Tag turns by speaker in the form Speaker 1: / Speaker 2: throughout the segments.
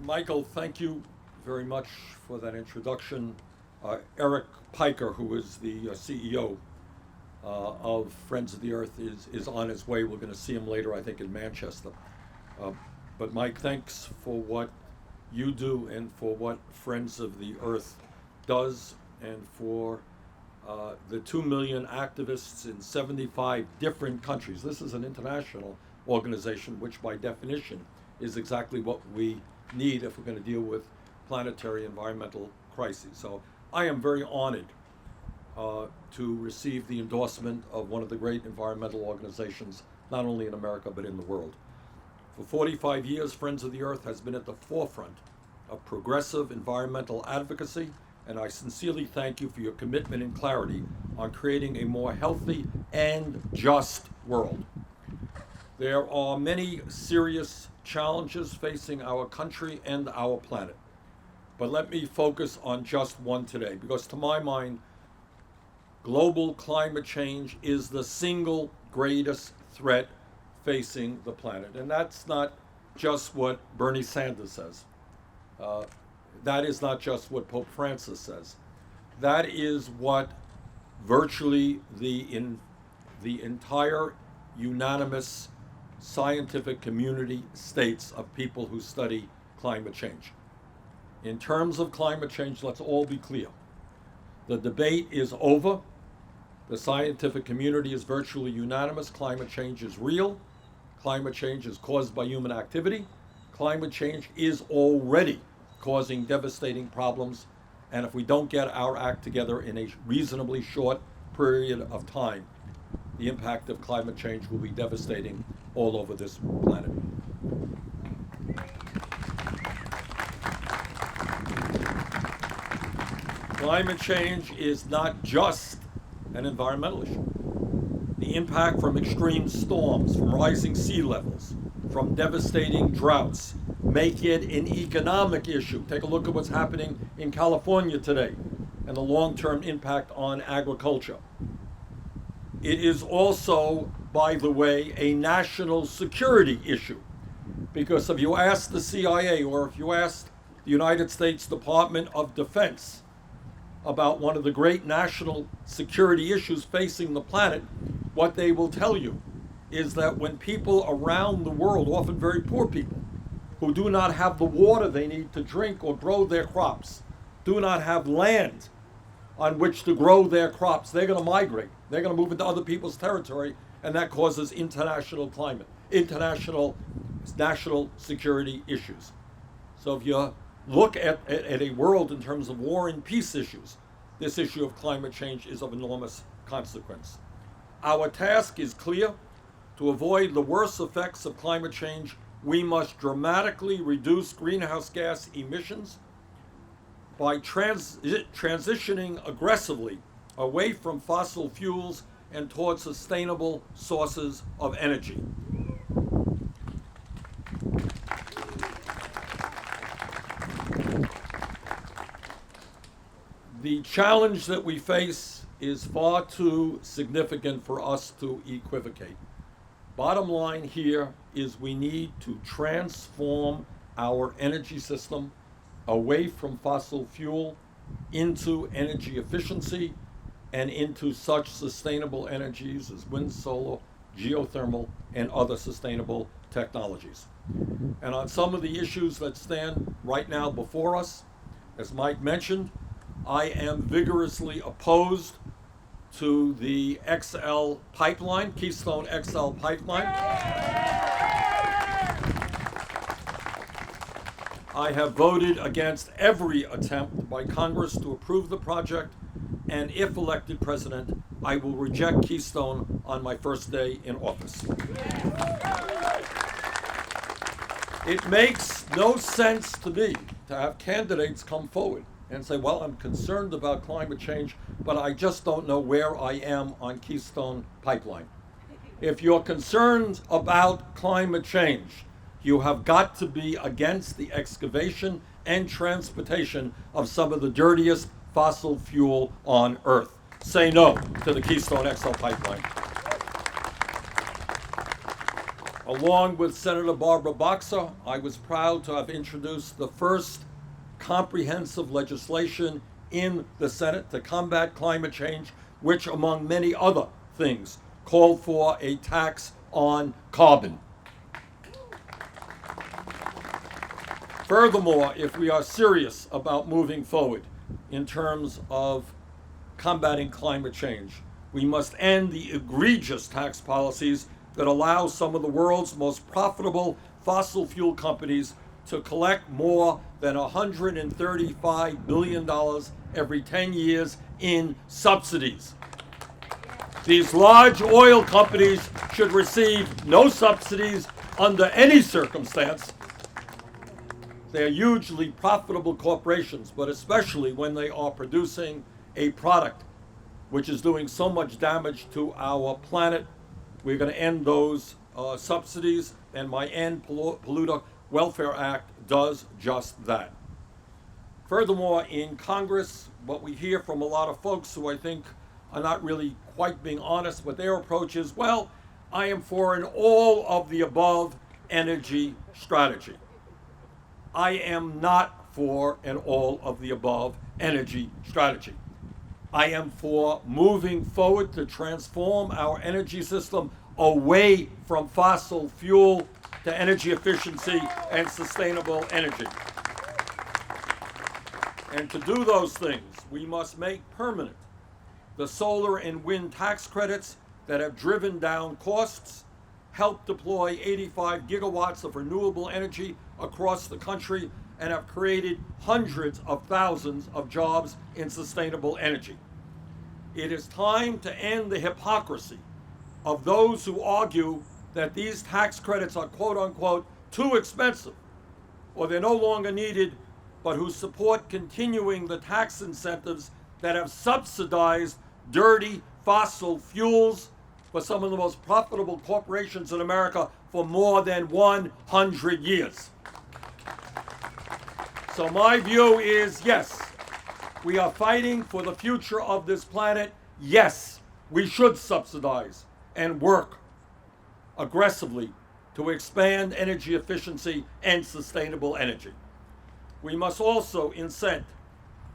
Speaker 1: Michael, thank you very much for that introduction. Eric Piker, who is the CEO of Friends of the Earth, is on his way. We're going to see him later, I think, in Manchester. Uh, but Mike, thanks for what you do and for what Friends of the Earth does, and for the 2 million activists in 75 different countries. This is an international organization, which by definition is exactly what we need if we're going to deal with planetary environmental crises. So I am very honored to receive the endorsement of one of the great environmental organizations, not only in America, but in the world. For 45 years, Friends of the Earth has been at the forefront of progressive environmental advocacy, and I sincerely thank you for your commitment and clarity on creating a more healthy and just world. There are many serious challenges facing our country and our planet, but let me focus on just one today, because to my mind, global climate change is the single greatest threat facing the planet. And that's not just what Bernie Sanders says. That is not just what Pope Francis says. That is what virtually the entire unanimous scientific community states of people who study climate change. In terms of climate change, let's all be clear. The debate is over. The scientific community is virtually unanimous. Climate change is real. Climate change is caused by human activity. Climate change is already causing devastating problems. And if we don't get our act together in a reasonably short period of time, the impact of climate change will be devastating all over this planet. Climate change is not just an environmental issue. The impact from extreme storms, from rising sea levels, from devastating droughts, make it an economic issue. Take a look at what's happening in California today and the long-term impact on agriculture. It is also, by the way, a national security issue, because if you ask the CIA or if you ask the United States Department of Defense about one of the great national security issues facing the planet, what they will tell you is that when people around the world, often very poor people, who do not have the water they need to drink or grow their crops, do not have land on which to grow their crops, they're going to migrate. They're going to move into other people's territory, and that causes international national security issues. So if you look at a world in terms of war and peace issues, this issue of climate change is of enormous consequence. Our task is clear. To avoid the worst effects of climate change, we must dramatically reduce greenhouse gas emissions by transitioning aggressively away from fossil fuels and towards sustainable sources of energy. The challenge that we face is far too significant for us to equivocate. Bottom line here is we need to transform our energy system away from fossil fuel into energy efficiency and into such sustainable energies as wind, solar, geothermal, and other sustainable technologies. And on some of the issues that stand right now before us, as Mike mentioned, I am vigorously opposed to the XL pipeline, Keystone XL pipeline. I have voted against every attempt by Congress to approve the project, and if elected president, I will reject Keystone on my first day in office. It makes no sense to me to have candidates come forward and say, well, I'm concerned about climate change, but I just don't know where I am on Keystone Pipeline. If you're concerned about climate change, you have got to be against the excavation and transportation of some of the dirtiest fossil fuel on Earth. Say no to the Keystone XL pipeline. Along with Senator Barbara Boxer, I was proud to have introduced the first comprehensive legislation in the Senate to combat climate change, which, among many other things, called for a tax on carbon. Furthermore, if we are serious about moving forward in terms of combating climate change, we must end the egregious tax policies that allow some of the world's most profitable fossil fuel companies to collect more than $135 billion every 10 years in subsidies. These large oil companies should receive no subsidies under any circumstance. They are hugely profitable corporations, but especially when they are producing a product which is doing so much damage to our planet. We're going to end those subsidies, and my End Polluter Welfare Act does just that. Furthermore, in Congress, what we hear from a lot of folks who I think are not really quite being honest with their approach is, well, I am for an all of the above energy strategy. I am not for an all of the above energy strategy. I am for moving forward to transform our energy system away from fossil fuel to energy efficiency and sustainable energy. And to do those things, we must make permanent the solar and wind tax credits that have driven down costs, helped deploy 85 gigawatts of renewable energy across the country, and have created hundreds of thousands of jobs in sustainable energy. It is time to end the hypocrisy of those who argue that these tax credits are quote unquote too expensive or they're no longer needed, but who support continuing the tax incentives that have subsidized dirty fossil fuels for some of the most profitable corporations in America for more than 100 years. So my view is, yes, we are fighting for the future of this planet. Yes, we should subsidize and work aggressively to expand energy efficiency and sustainable energy. We must also incent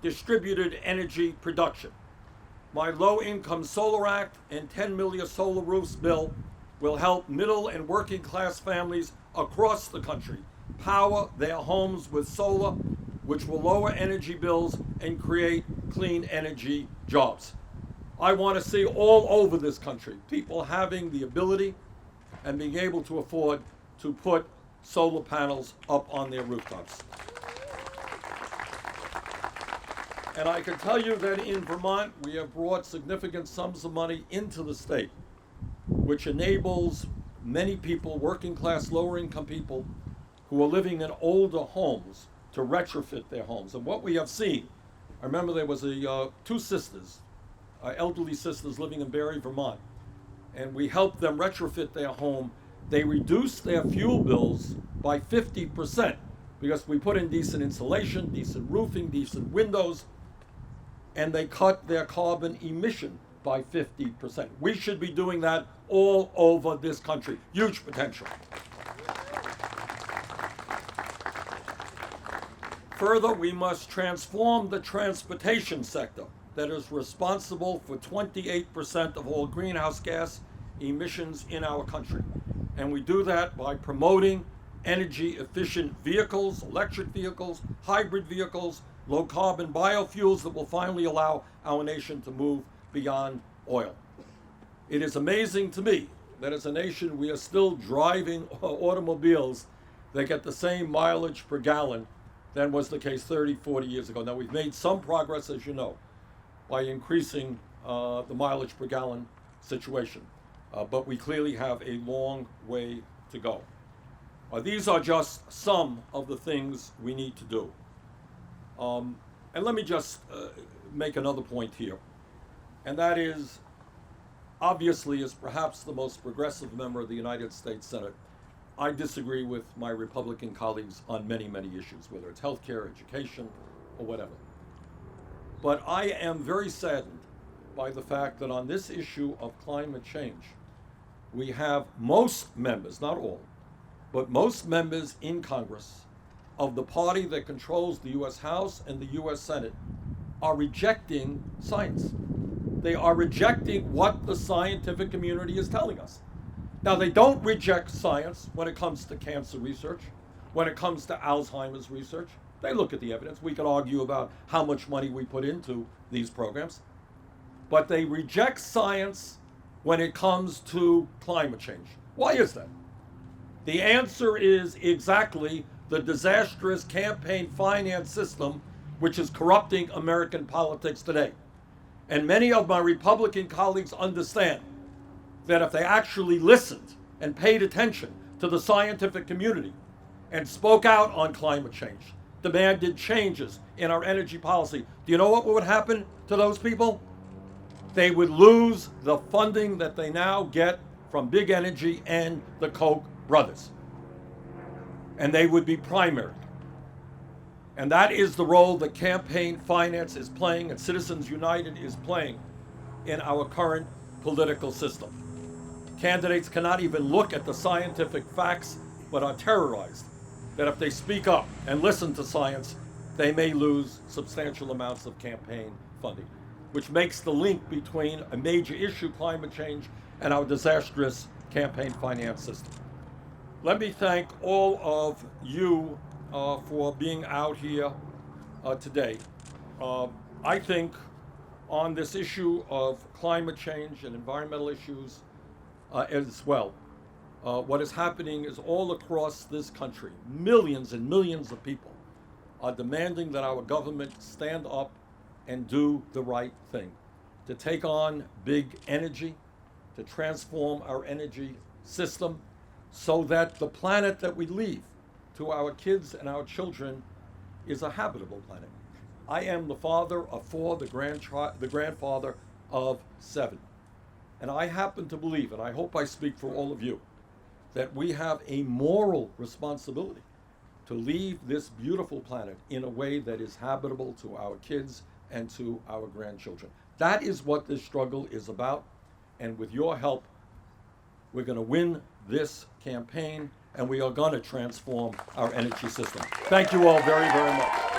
Speaker 1: distributed energy production. My Low-Income Solar Act and 10 million solar roofs bill will help middle and working class families across the country power their homes with solar, which will lower energy bills and create clean energy jobs. I want to see all over this country people having the ability and being able to afford to put solar panels up on their rooftops. And I can tell you that in Vermont, we have brought significant sums of money into the state, which enables many people, working class, lower income people, who are living in older homes to retrofit their homes. And what we have seen, I remember there was two sisters, elderly sisters living in Barre, Vermont, and we helped them retrofit their home. They reduced their fuel bills by 50% because we put in decent insulation, decent roofing, decent windows, and they cut their carbon emission by 50%. We should be doing that all over this country. Huge potential. Further, we must transform the transportation sector that is responsible for 28% of all greenhouse gas emissions in our country. And we do that by promoting energy efficient vehicles, electric vehicles, hybrid vehicles, low carbon biofuels that will finally allow our nation to move beyond oil. It is amazing to me that as a nation we are still driving automobiles that get the same mileage per gallon than was the case 30, 40 years ago. Now we've made some progress, as you know, by increasing the mileage per gallon situation, but we clearly have a long way to go. These are just some of the things we need to do. And let me just make another point here, and that is, obviously, as perhaps the most progressive member of the United States Senate, I disagree with my Republican colleagues on many, many issues, whether it's healthcare, education, or whatever. But I am very saddened by the fact that on this issue of climate change, we have most members, not all, but most members in Congress of the party that controls the U.S. House and the U.S. Senate are rejecting science. They are rejecting what the scientific community is telling us. Now, they don't reject science when it comes to cancer research, when it comes to Alzheimer's research. They look at the evidence. We could argue about how much money we put into these programs. But they reject science when it comes to climate change. Why is that? The answer is exactly the disastrous campaign finance system which is corrupting American politics today. And many of my Republican colleagues understand that if they actually listened and paid attention to the scientific community and spoke out on climate change, demanded changes in our energy policy, do you know what would happen to those people? They would lose the funding that they now get from Big Energy and the Koch brothers. And they would be primaried. And that is the role that campaign finance is playing and Citizens United is playing in our current political system. Candidates cannot even look at the scientific facts, but are terrorized that if they speak up and listen to science, they may lose substantial amounts of campaign funding, which makes the link between a major issue, climate change, and our disastrous campaign finance system. Let me thank all of you for being out here today. I think on this issue of climate change and environmental issues as well, what is happening is all across this country, millions and millions of people are demanding that our government stand up and do the right thing, to take on big energy, to transform our energy system so that the planet that we leave to our kids and our children is a habitable planet. I am the father of 4, the grandfather of 7. And I happen to believe, and I hope I speak for all of you, that we have a moral responsibility to leave this beautiful planet in a way that is habitable to our kids and to our grandchildren. That is what this struggle is about. And with your help, we're going to win this campaign, and we are going to transform our energy system. Thank you all very, very much.